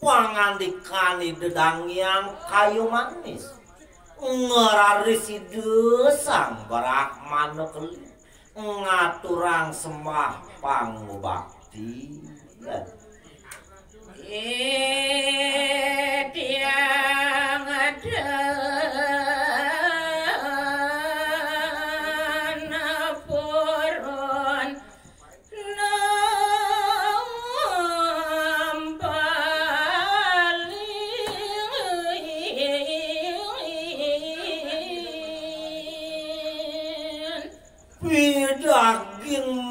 Pangandikani dedang yang kayu manis ngerarisi desang barak manukeli ngaturang semah pangubakti tiang ada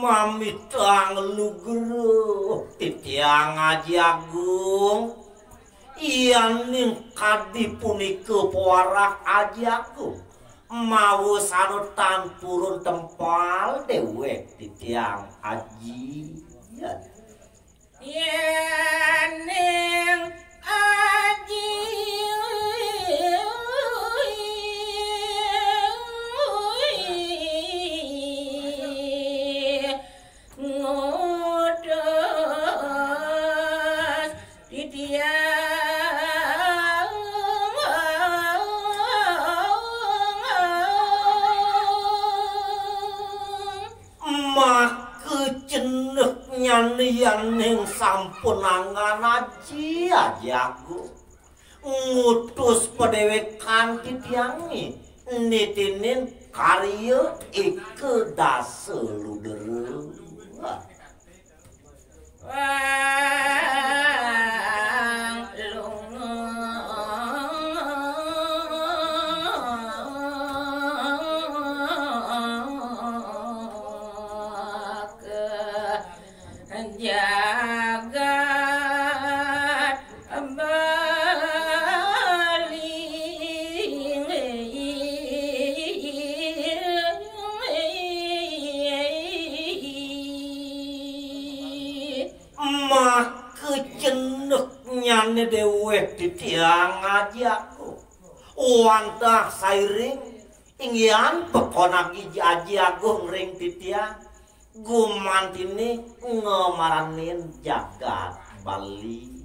mamitang lugero titiang Aji Agung ian ning kadi punika porak Aji Agung mau sanutan purun tempal dewek titiang Aji ning Aji yang ning sampun angan Aji Agung ngutus pedewekan titiangi nitinin karya ike daseludere dewek titiang Aji Agung wantah sairing inggian pekonak Aji Agung ring titiang gumantini ngemaranin jagat Bali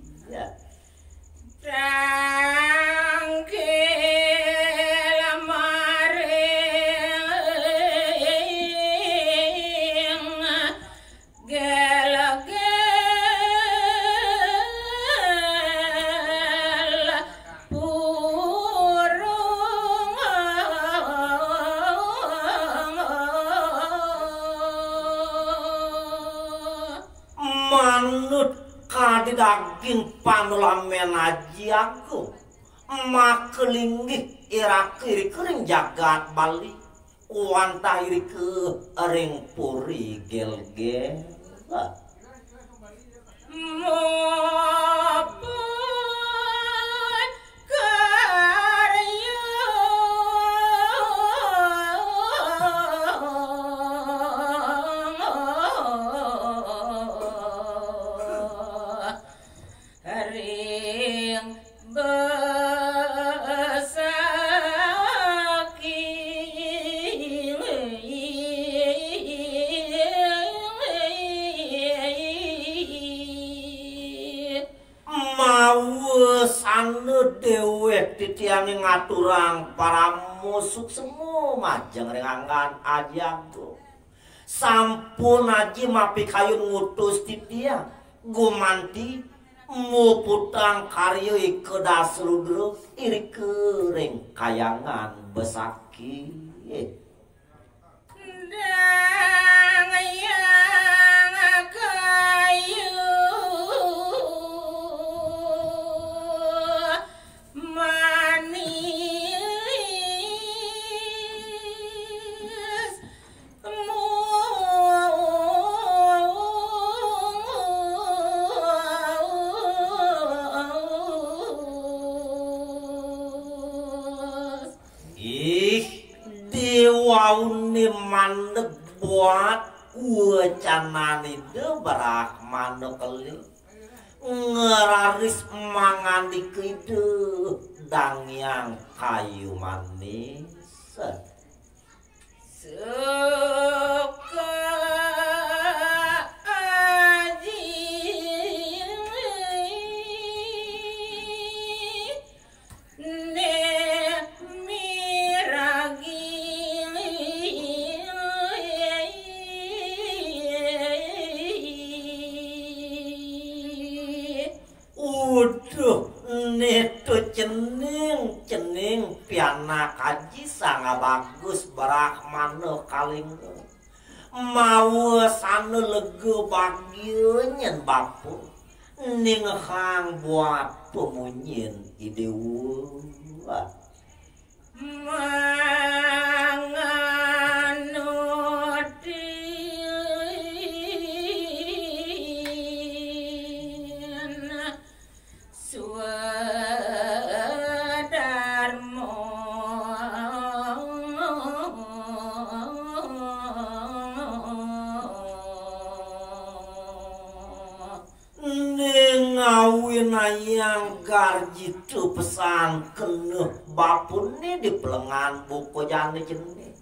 daging panulamen Aji Agung makelinggih irak-irik ring jagat Bali wantah irik ring puri gel-gel dewek titiangi ngaturang para musuk semua majeng rengangan Aji Agung sampun Aji mapi kayun ngutus titiang gumanti muputang karya ike daseludruk iri kering kayangan besaki Dewaune mandeg buat canani debarak manuk keling ngeraris mangan di kideu dangyang kayu manis suka neto cening piana kaji sangat bagus berak manuk kaling mau sana lege bagionyen bapu ning hang buat pemunyin idewu yang garji tu pesan kena bapun ni di pelengan buku jani jenis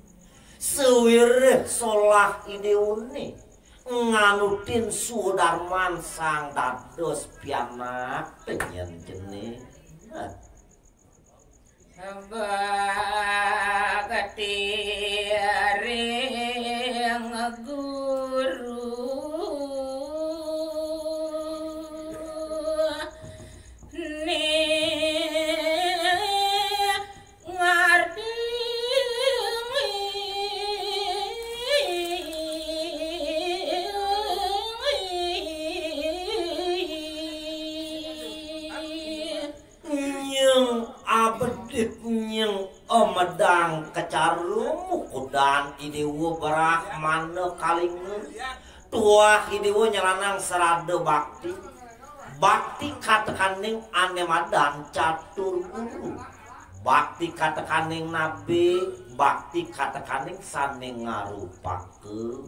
sewir solah ideuni nganutin sudarman sang dados pianak penyen jenis bagatiring guru medang kecarum kudan idewu berah mana kaling tua idewu nyelanang serade bakti katekaning ane madan catur guru bakti katekaning nabi bakti katekaning saning ngarupakeun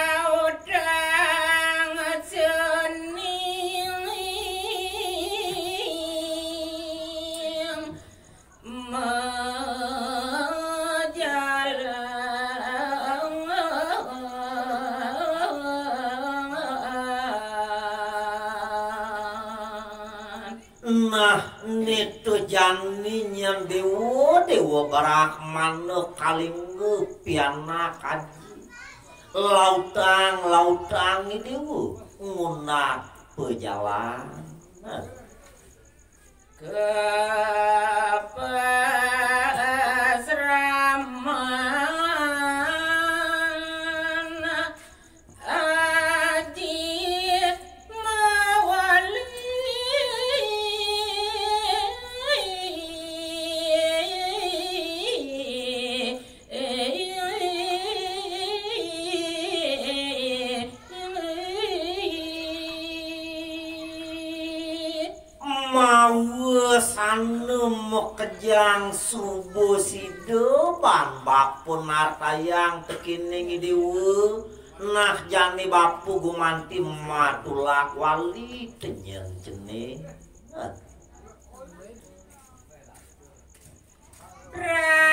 laudang cening nah nitu jani yang dewa barak manuk kaling piana kaji lautang idewu ngunak pejalan kepasraman aji mawali mau sanu mau kejang subuh sideban bapun nartayang tekining idewu nah jani bapu gumanti matulak wali tenyen jenih ragamana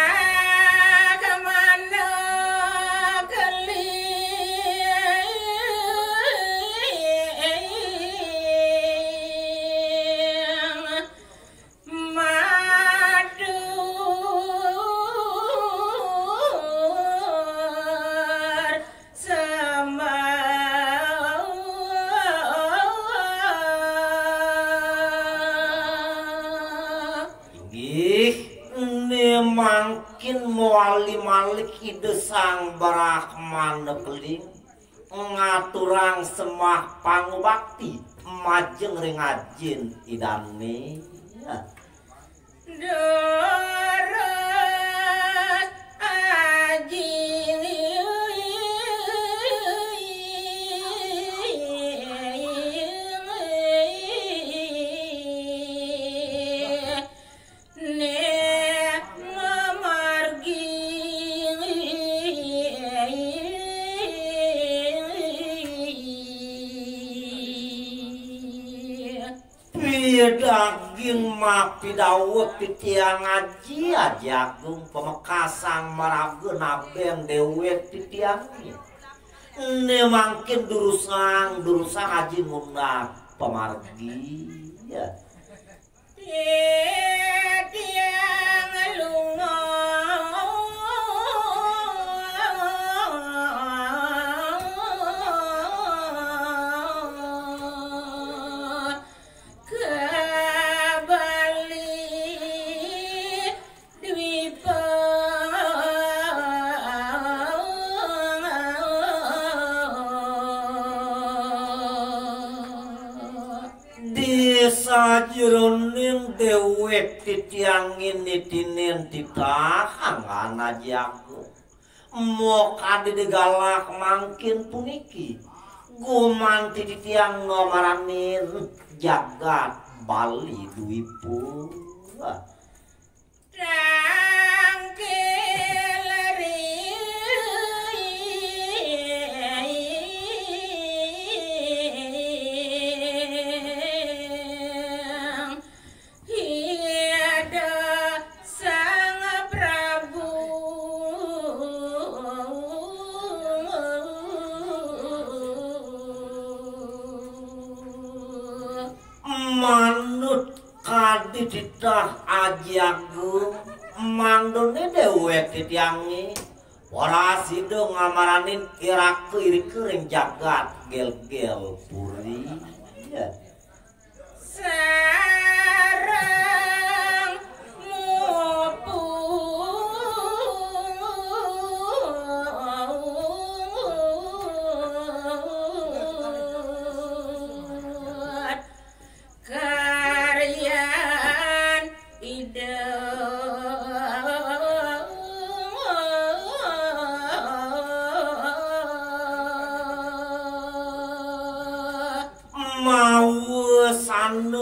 mangkin muali malik ide sang Brahman keling ngaturang semah pangubakti majeng ringajin idane Doros aji ne daging mah pidawet titiang ngaji Jagung pemekasan marageuna ben dewek titiangnya ne mangkin durusang haji ngundang pamargi ya tiang lunga sajeroning dewek titiangin nitinin titahan ngana Jagung moka digalak mangkin puniki guman titiang ngomaranin jagat Bali Dwipur manut kadititah Jagung mandone dewek titiangi ora sido ngamaranin iraku irikeuring jagat gel-gel puri ya sareng mupu karyan ide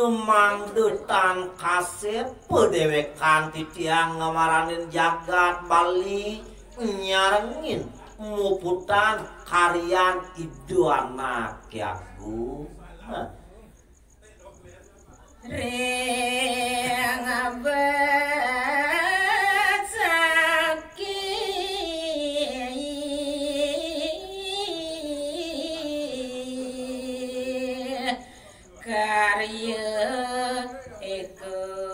mangdutan kasep pedewekan titiang ngamaranin jagat Bali nyarengin muputan karyan idu anak Jagung reng abad sakit karya eko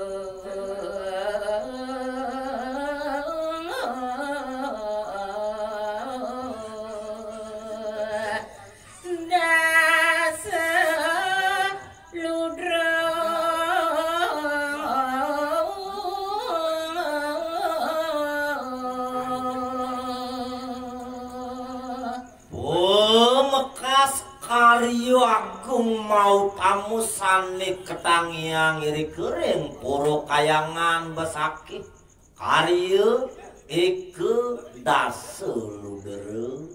dasar ludra mekas karyo agung mau tamu sani ketangiang iri kering puro kayangan besaki karyo iku dasu ludere